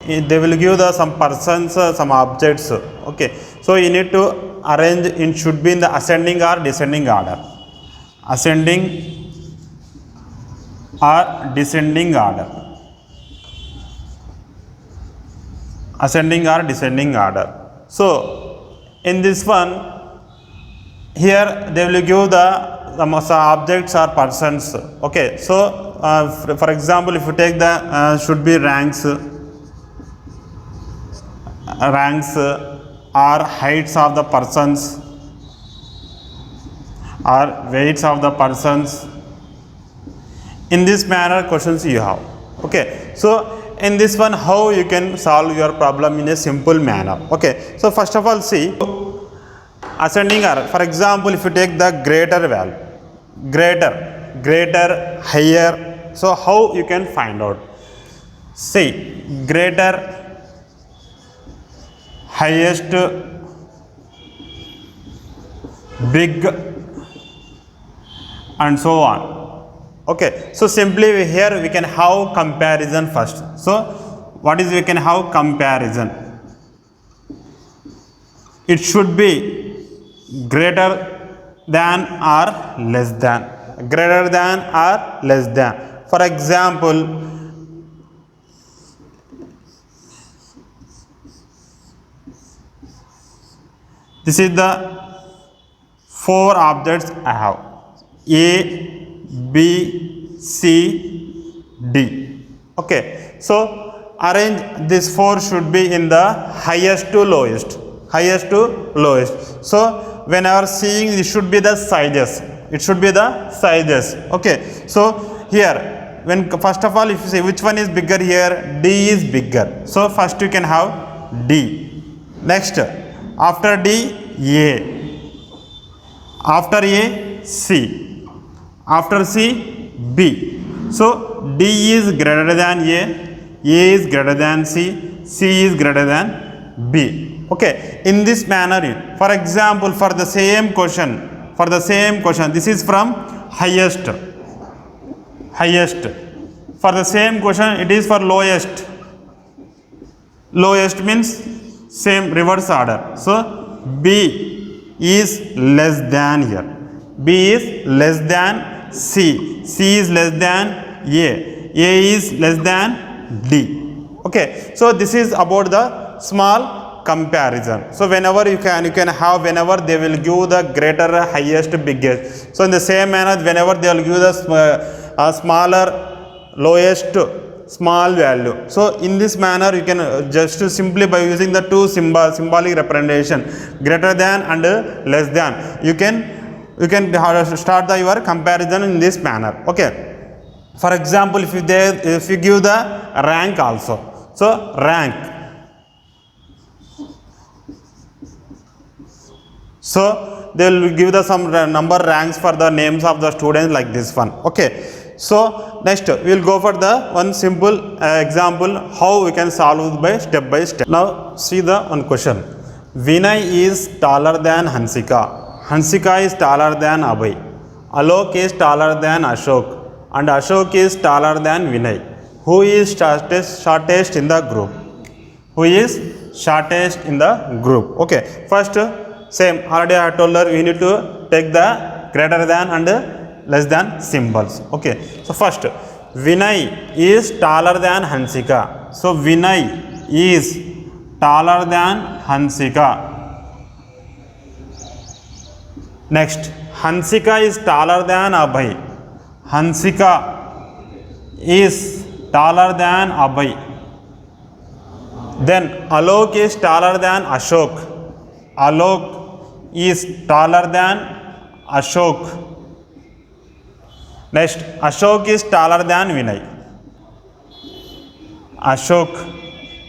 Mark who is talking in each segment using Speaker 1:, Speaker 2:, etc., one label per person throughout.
Speaker 1: they will give the some persons, some objects. Okay, so you need to arrange, it should be in the ascending or descending order. Ascending or descending order. Ascending or descending order. So in this one, here they will give the some objects or persons. Okay, so for example, if you take the should be ranks or heights of the persons or weights of the persons. In this manner questions you have. Okay, so in this one, how you can solve your problem in a simple manner. Okay, so first of all, see ascending order. For example, if you take the greater value, greater, higher, so how you can find out? See, greater, highest, big, and so on. Okay, so simply here we can have comparison first. So what is we can have comparison? It should be greater than or less than, greater than or less than. For example, this is the 4 objects I have: A, B, C, D. Okay, so arrange this 4 should be in the highest to lowest. So whenever seeing, it should be the sizes. Okay, so here when first of all, if you say which one is bigger here, D is bigger. So first you can have D. Next, after D, A. After A, C. After C, B. So D is greater than A is greater than C is greater than B. Okay, in this manner, for example, for the same question, this is from highest. For the same question, it is for lowest. Lowest means same reverse order. So B is less than here. B is less than C is less than A is less than D. Okay, so this is about the small comparison. So whenever you can have, whenever they will give the greater, highest, biggest. So in the same manner, whenever they will give the smaller, lowest, small value. So in this manner, you can just simply by using the two symbolic representation, greater than and less than, you can start your comparison in this manner. Okay, for example, if you give the rank also, so rank, so they will give the some number ranks for the names of the students like this one. Okay, so next we will go for the one simple example how we can solve by step. Now see the one question. Vinay is taller than Hansika. Hansika is taller than Abhay. Alok is taller than Ashok, and Ashok is taller than Vinay. Who is shortest in the group? Okay, first same, already I told her we need to take the greater than and less than symbols. Okay, so first Vinay is taller than Hansika. So Vinay is taller than Hansika. Next, Hansika is taller than Abhay. Hansika is taller than Abhay. Then Alok is taller than Ashok. Alok is taller than Ashok. Next, Ashok is taller than Vinay. Ashok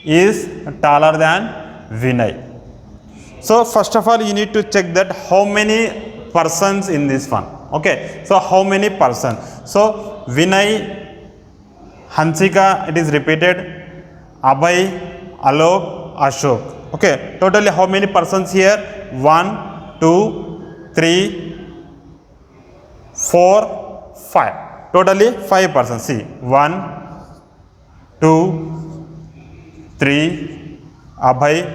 Speaker 1: is taller than Vinay. So first of all, you need to check that how many persons in this one. Okay, so how many persons? So Vinay, Hansika, it is repeated, Abhay, Alok, Ashok. Okay, totally how many persons here? 1, 2, 3, 4, 5. Totally 5 persons. See, 1, 2, 3, Abhay,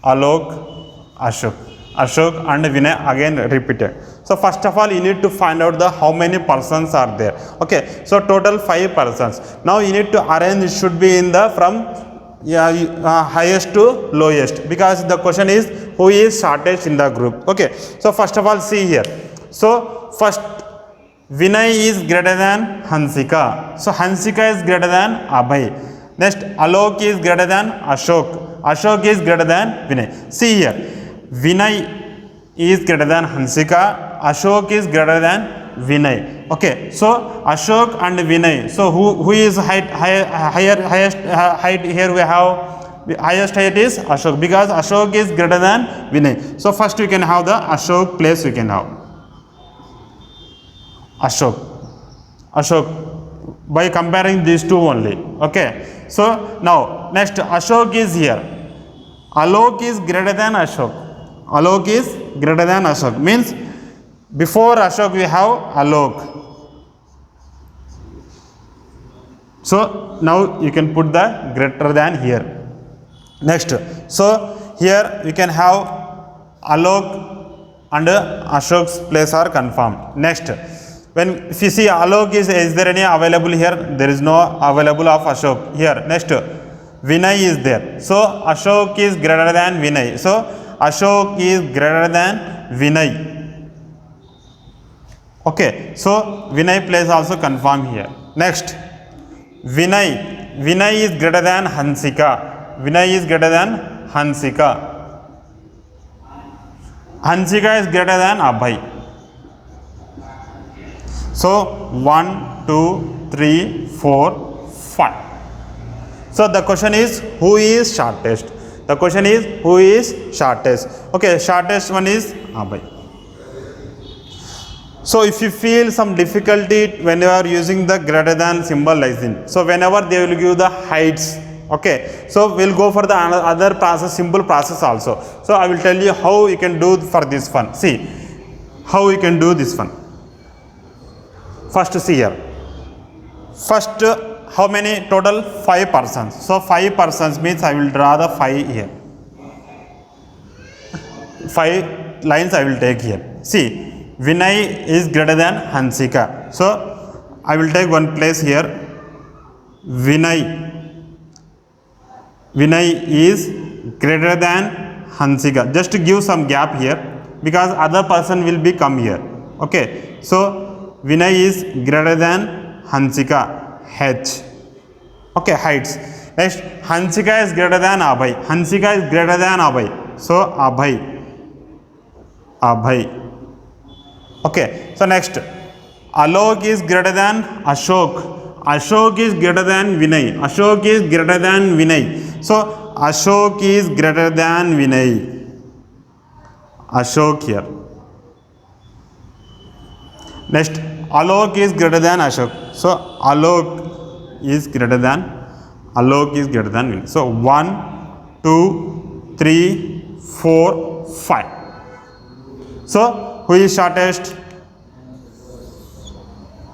Speaker 1: Alok, Ashok and Vinay again repeated. So first of all, you need to find out the how many persons are there. Okay, so total 5 persons. Now you need to arrange, it should be in the from highest to lowest, because the question is who is shortest in the group. Okay, so first of all, see here. So first, Vinay is greater than Hansika. So Hansika is greater than Abhay. Next, Alok is greater than Ashok. Ashok is greater than Vinay. See here, Vinay is greater than Hansika. Ashok is greater than Vinay. Okay, so Ashok and Vinay. So who is highest height here? We have highest height is Ashok, because Ashok is greater than Vinay. So first we can have the Ashok place. We can have Ashok by comparing these two only. Okay, so now next Ashok is here. Alok is greater than Ashok. Alok is greater than Ashok, means before Ashok we have Alok. So now you can put the greater than here. Next, so here we can have Alok and Ashok's place are confirmed. Next, when if you see Alok is there any available here? There is no available of Ashok here. Next, Vinay is there. So Ashok is greater than Vinay. So Ashok is greater than Vinay. Okay, so Vinay place also confirm here. Next, Vinay is greater than Hansika. Vinay is greater than Hansika. Hansika is greater than Abhay. So 1, 2, 3, 4, 5. So the question is who is shortest? The question is who is shortest? Okay, shortest one is Abhay. So if you feel some difficulty when you are using the greater than symbol like this, so whenever they will give the heights, okay, so we'll go for the other process, simple process also. So I will tell you how you can do for this one. See how you can do this one. First, see here. First, how many total? 5 persons. So 5 persons means I will draw the 5 here. 5 lines I will take here. See, Vinay is greater than Hansika. So I will take one place here. Vinay is greater than Hansika. Just to give some gap here, because other person will be come here. Okay, so Vinay is greater than Hansika, H. Okay, heights. Next, Hansika is greater than Abhay. Hansika is greater than Abhay. So Abhay. Okay, so next, Alok is greater than Ashok. Ashok is greater than Vinay. Ashok is greater than Vinay. So Ashok is greater than Vinay. Ashok here. Next, Alok is greater than Ashok. So Alok is greater than Vinay. So 1, 2, 3, 4, 5. So who is shortest?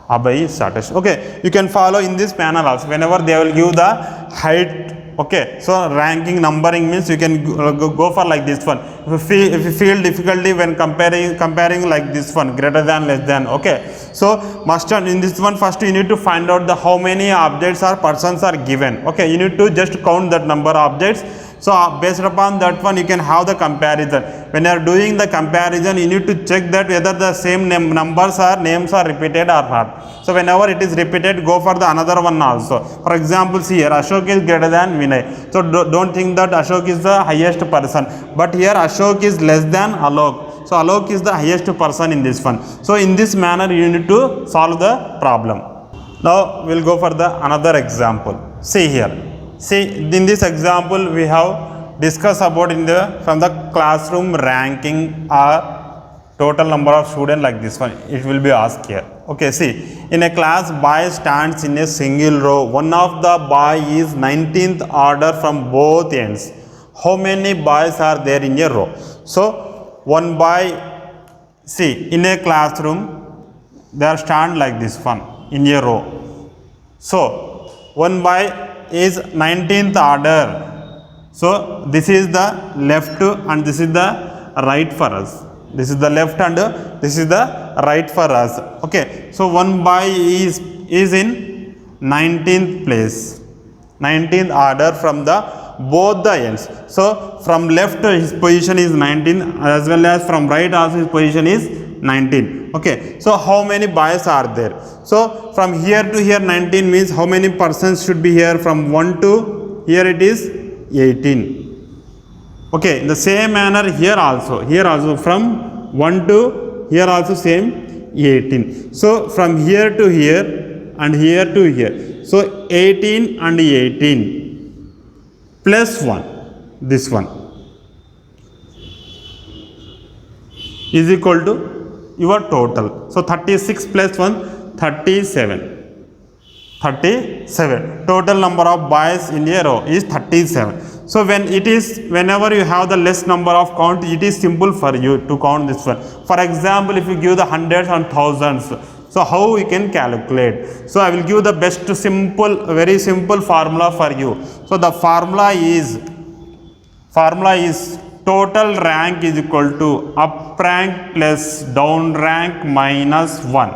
Speaker 1: Abhay is shortest. Okay, you can follow in this panel also. Whenever they will give the height, okay, so ranking numbering means you can go for like this one. If you feel difficulty when comparing like this one, greater than, less than. Okay, so must in this one first you need to find out the how many objects or persons are given. Okay, you need to just count that number of objects. So based upon that one you can have the comparison. When you are doing the comparison, you need to check that whether the same numbers or names are repeated or not. So whenever it is repeated, go for the another one also. For example, see here, Ashok is greater than Vinay. So don't think that Ashok is the highest person. But here Ashok is less than Alok. So Alok is the highest person in this one. So in this manner you need to solve the problem. Now we will go for the another example. See here. See, in this example we have discussed about from the classroom ranking or total number of students like this one. It will be asked here. Okay, see, in a class, boy stands in a single row. One of the boy is 19th order from both ends. How many boys are there in a row? So one boy, see, in a classroom they are stand like this one in a row. So one boy is 19th order. So this is the left and this is the right for us. This is the left and this is the right for us. Okay, so 1 by is in 19th place, 19th order from the both the ends. So from left his position is 19 as well as from right also his position is 19. Okay, so how many boys are there? So from here to here 19 means how many persons should be here? From 1 to here it is 18. Okay, in the same manner here also from 1 to here also same 18. So from here to here and here to here, so 18 and 18 plus 1, this one is equal to your total. So 36 plus 1, 37. Total number of boys in a row is 37. So whenever you have the less number of count, it is simple for you to count this one. For example, if you give the hundreds and thousands, so how we can calculate? So I will give the best simple, very simple formula for you. So the formula is total rank is equal to up rank plus down rank minus 1.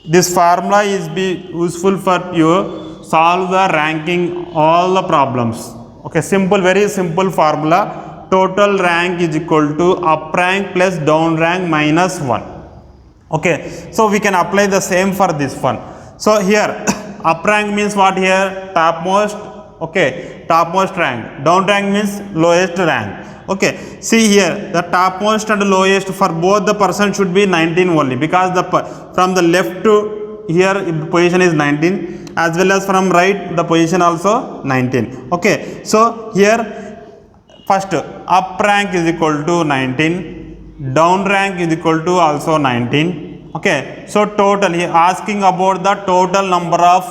Speaker 1: This formula is be useful for you solve the ranking all the problems. Okay, simple, very simple formula. Total rank is equal to up rank plus down rank minus 1. Okay, so we can apply the same for this one. So here up rank means what here? Topmost. Okay, topmost rank. Down rank means lowest rank. Okay, see here the topmost and lowest for both the person should be 19 only, because the from the left to here position is 19 as well as from right the position also 19. Okay, so here first up rank is equal to 19, down rank is equal to also 19. Okay, so total he asking about the total number of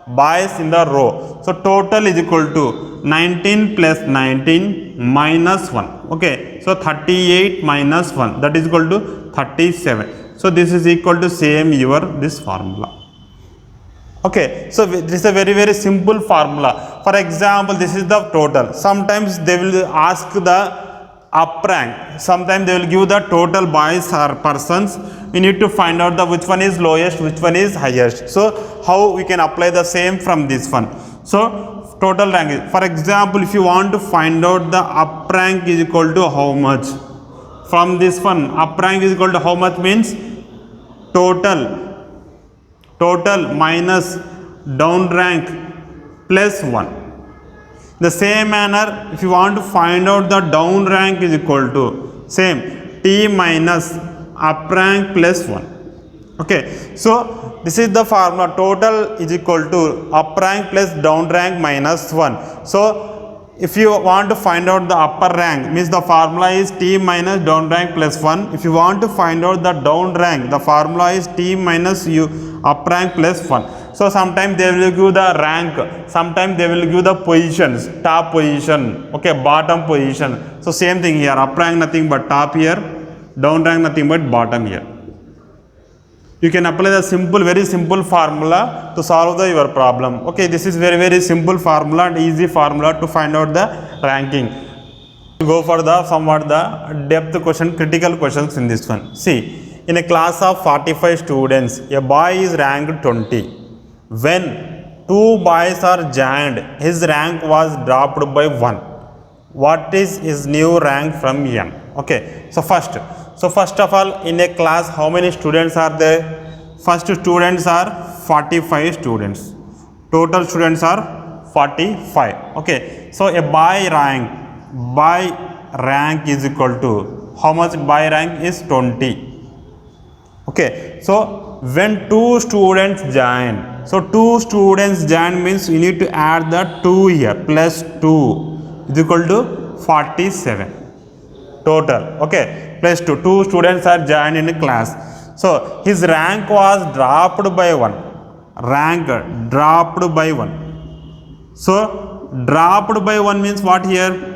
Speaker 1: boys in the row. So total is equal to 19 plus 19 minus 1. Okay, so 38 minus 1, that is equal to 37. So this is equal to same your this formula. Okay, so this is a very, very simple formula. For example, this is the total. Sometimes they will ask the up rank, sometimes they will give the total boys or persons. We need to find out the which one is lowest, which one is highest. So how we can apply the same from this one? So total rank is, for example, if you want to find out the up rank is equal to how much, from this one up rank is equal to how much means total minus down rank plus 1. The same manner, if you want to find out the down rank is equal to same t minus up rank plus 1. Okay, so this is the formula. Total is equal to up rank plus down rank minus 1. So if you want to find out the upper rank, means the formula is t minus down rank plus 1. If you want to find out the down rank, the formula is t minus u up rank plus 1. So sometimes they will give the rank, sometimes they will give the positions, top position, okay, bottom position. So same thing here, up rank nothing but top here, down rank nothing but bottom here. You can apply the simple, very simple formula to solve your problem. Okay, this is very, very simple formula and easy formula to find out the ranking. Go for the somewhat the depth question, critical questions in this one. See, in a class of 45 students, a boy is ranked 20. When 2 boys are joined, his rank was dropped by 1. What is his new rank from n? Okay, so first of all, in a class, how many students are there? First students are 45 students. Total students are 45. Okay, so a boy rank is equal to how much? Boy rank is 20. Okay, so when 2 students join, so 2 students join means you need to add the 2 here, plus 2 is equal to 47 total. Okay, plus 2 students are joined in a class. So his rank was dropped by 1. Rank dropped by 1. So dropped by 1 means what here?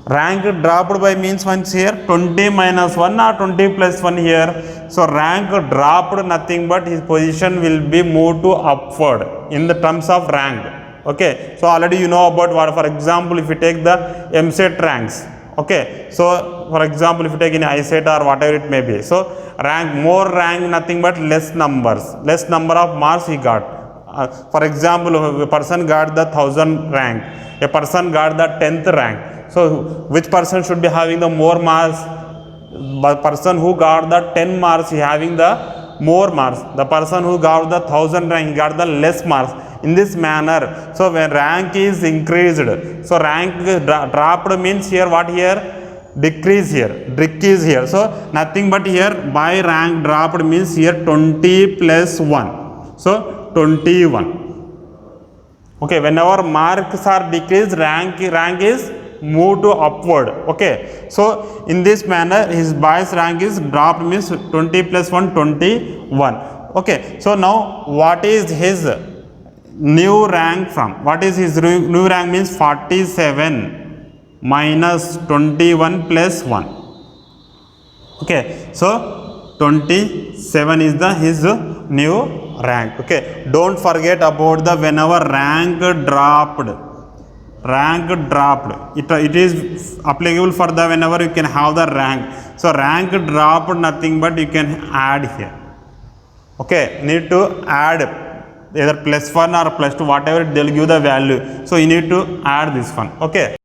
Speaker 1: Rank dropped by means once here 20 minus 1 or 20 plus 1 here. So rank dropped nothing but his position will be moved to upward in the terms of rank. Okay, so already you know about what, for example, if you take the MSET ranks. Okay, so for example, if you take in ISET or whatever it may be, so rank, more rank, nothing but less number of marks he got. For example, a person got the 1000 rank, a person got the 10th rank. So which person should be having the more marks? The person who got the 10 marks, he having the more marks. The person who got the 1000 rank, he got the less marks. In this manner, so when rank is increased, so rank dropped means here what here? Decrease here, decrease here. So nothing but here by rank dropped means here 20 plus 1. So 21. Okay, whenever marks are decreased, rank is move to upward. Okay, so in this manner his boy's rank is dropped means 20 plus 1, 21. Okay, so now what is his new rank from? What is his new rank means 47 minus 21 plus 1. Okay, so 27 is the his new rank. Okay, don't forget about the whenever rank dropped, it is applicable for the whenever you can have the rank. So rank dropped, nothing but you can add here. Okay, need to add either plus 1 or plus 2, whatever they will give the value. So you need to add this one. Okay.